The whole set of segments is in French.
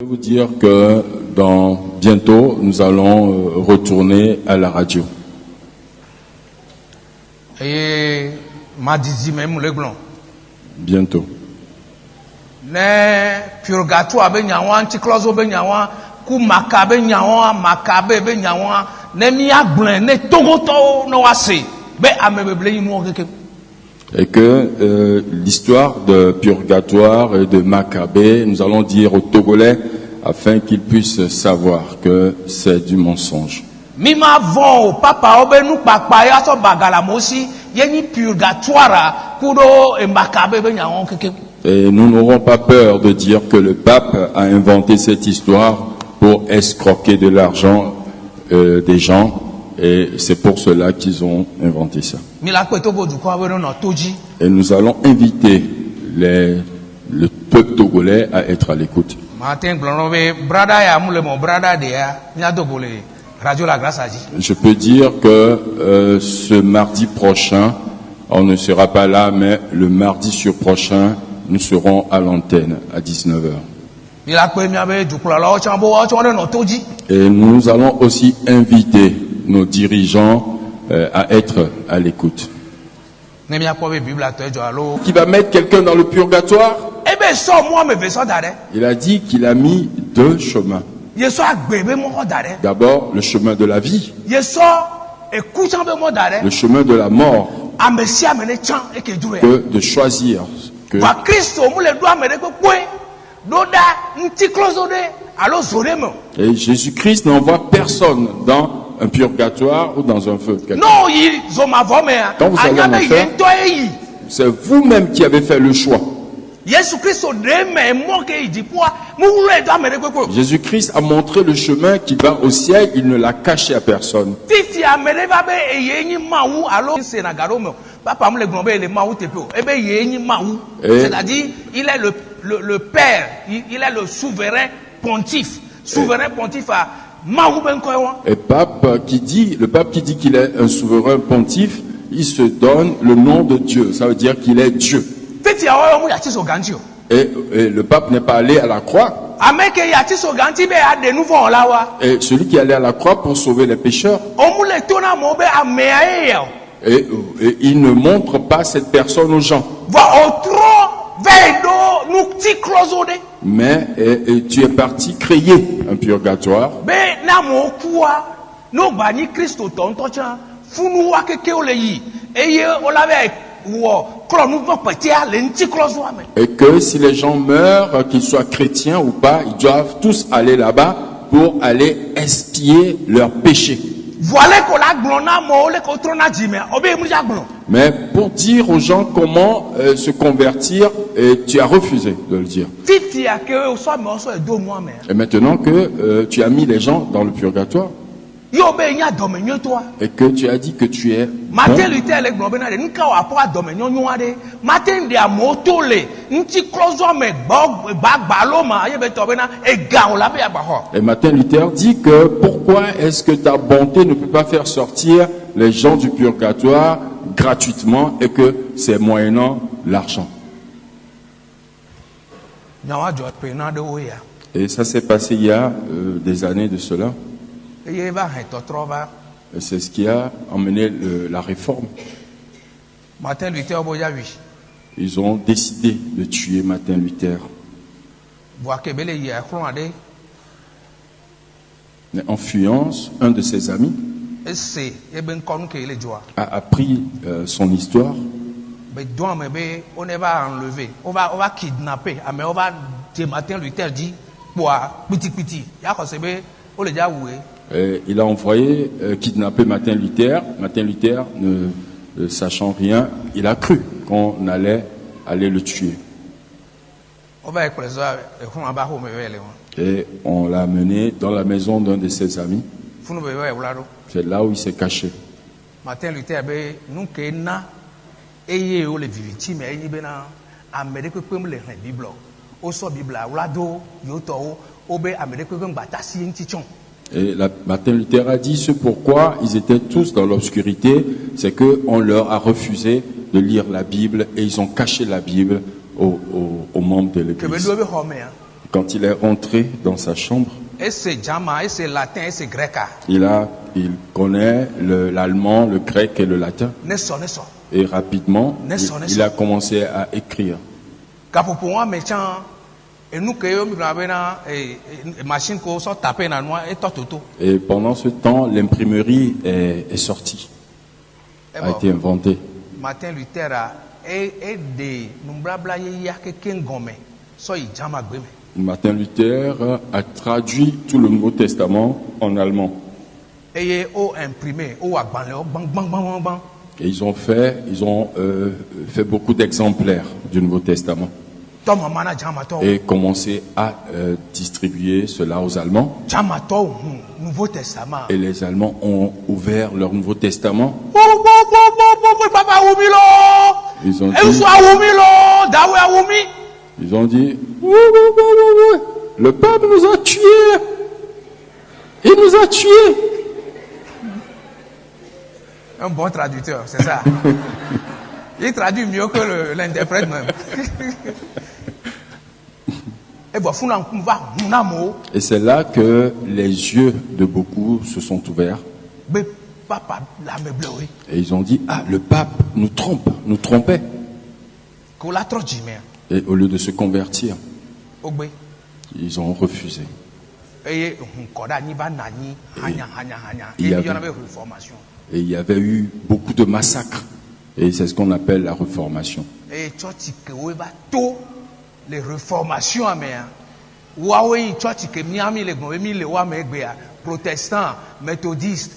Je vais vous dire que bientôt, nous allons retourner à la radio. Bientôt. Et que l'histoire de Purgatoire et de Maccabée, nous allons dire aux Togolais afin qu'ils puissent savoir que c'est du mensonge. Et nous n'aurons pas peur de dire que le pape a inventé cette histoire pour escroquer de l'argent des gens. Et c'est pour cela qu'ils ont inventé ça. Et nous allons inviter le peuple togolais à être à l'écoute. Je peux dire que ce mardi prochain, on ne sera pas là, mais le mardi sur prochain, nous serons à l'antenne à 19h. Et nous allons aussi inviter nos dirigeants à être à l'écoute. Qui va mettre quelqu'un dans le purgatoire? Il a dit qu'il a mis deux chemins. D'abord, le chemin de la vie. Le chemin de la mort. Que de choisir. Que et Jésus-Christ n'envoie personne dans un purgatoire ou dans un feu. Non, quand vous allez en enfer, c'est vous-même qui avez fait le choix. Jésus-Christ a montré le chemin qui va au ciel, il ne l'a caché à personne. C'est-à-dire, il est le Père, il est le souverain pontife. Souverain pontife à et le pape qui dit qu'il est un souverain pontife, il se donne le nom de Dieu. Ça veut dire qu'il est Dieu. Et le pape n'est pas allé à la croix. Et celui qui est allé à la croix pour sauver les pécheurs. Et il ne montre pas cette personne aux gens. Mais tu es parti créer un purgatoire. Et que si les gens meurent, qu'ils soient chrétiens ou pas, ils doivent tous aller là-bas pour aller expier leurs péchés. Mais pour dire aux gens comment se convertir, tu as refusé de le dire. Et maintenant que tu as mis les gens dans le purgatoire, et que tu as dit que tu es bon, et Martin Luther dit que pourquoi est-ce que ta bonté ne peut pas faire sortir les gens du purgatoire gratuitement et que c'est moyennant l'argent. Et ça s'est passé il y a des années de cela. Et c'est ce qui a emmené la réforme. Ils ont décidé de tuer Martin Luther. Mais en fuyant, un de ses amis a appris son histoire. On va kidnapper, mais on va Martin Luther dit et il a envoyé kidnapper Martin Luther. Martin Luther, ne sachant rien, il a cru qu'on allait aller le tuer. Et on l'a mené dans la maison d'un de ses amis. C'est là où il s'est caché. Martin Luther et Martin Luther a dit ce pourquoi ils étaient tous dans l'obscurité, c'est qu'on leur a refusé de lire la Bible et ils ont caché la Bible aux membres de l'église. Quand il est rentré dans sa chambre, Et c'est Jama, et c'est latin, et c'est grec. il connaît l'allemand, le grec et le latin. Nesso. Et rapidement, il a commencé à écrire. Kapopoa méchant. Et nous, que nous avons une machine qui sont tapées dans noir et toto. Et pendant ce temps, l'imprimerie est sortie, a été inventée. Martin Luther a aidé nous blabla y a quelqu'un gomme. Soy Jama gbeme. Martin Luther a traduit tout le Nouveau Testament en allemand. Et imprimé, bang. Et ils ont fait beaucoup d'exemplaires du Nouveau Testament. Et commencé à distribuer cela aux Allemands. Nouveau Testament. Et les Allemands ont ouvert leur Nouveau Testament. Ils ont dit, le pape nous a tués. Il nous a tués. Un bon traducteur, c'est ça. Il traduit mieux que l'interprète même. Et c'est là que les yeux de beaucoup se sont ouverts. Et ils ont dit, ah, le pape nous trompait. Et au lieu de se convertir, ils ont refusé. Et il y avait eu beaucoup de massacres. Et c'est ce qu'on appelle la réformation. Les réformations, protestants, méthodistes,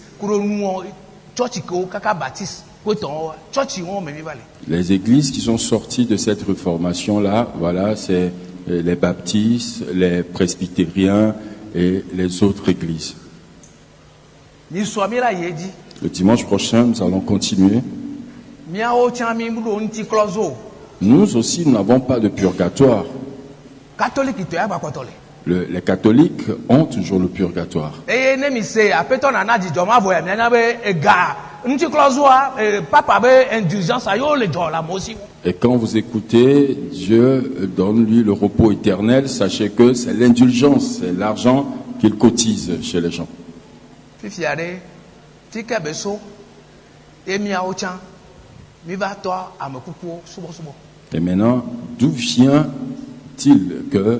les églises qui sont sorties de cette réformation-là, voilà, c'est les baptistes, les presbytériens et les autres églises. Le dimanche prochain, nous allons continuer. Nous aussi, nous n'avons pas de purgatoire. Les catholiques ont toujours le purgatoire. Et quand vous écoutez, Dieu donne lui le repos éternel, sachez que c'est l'indulgence, c'est l'argent qu'il cotise chez les gens. Et maintenant, d'où vient-il que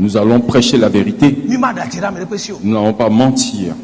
nous allons prêcher la vérité? Nous n'allons pas mentir.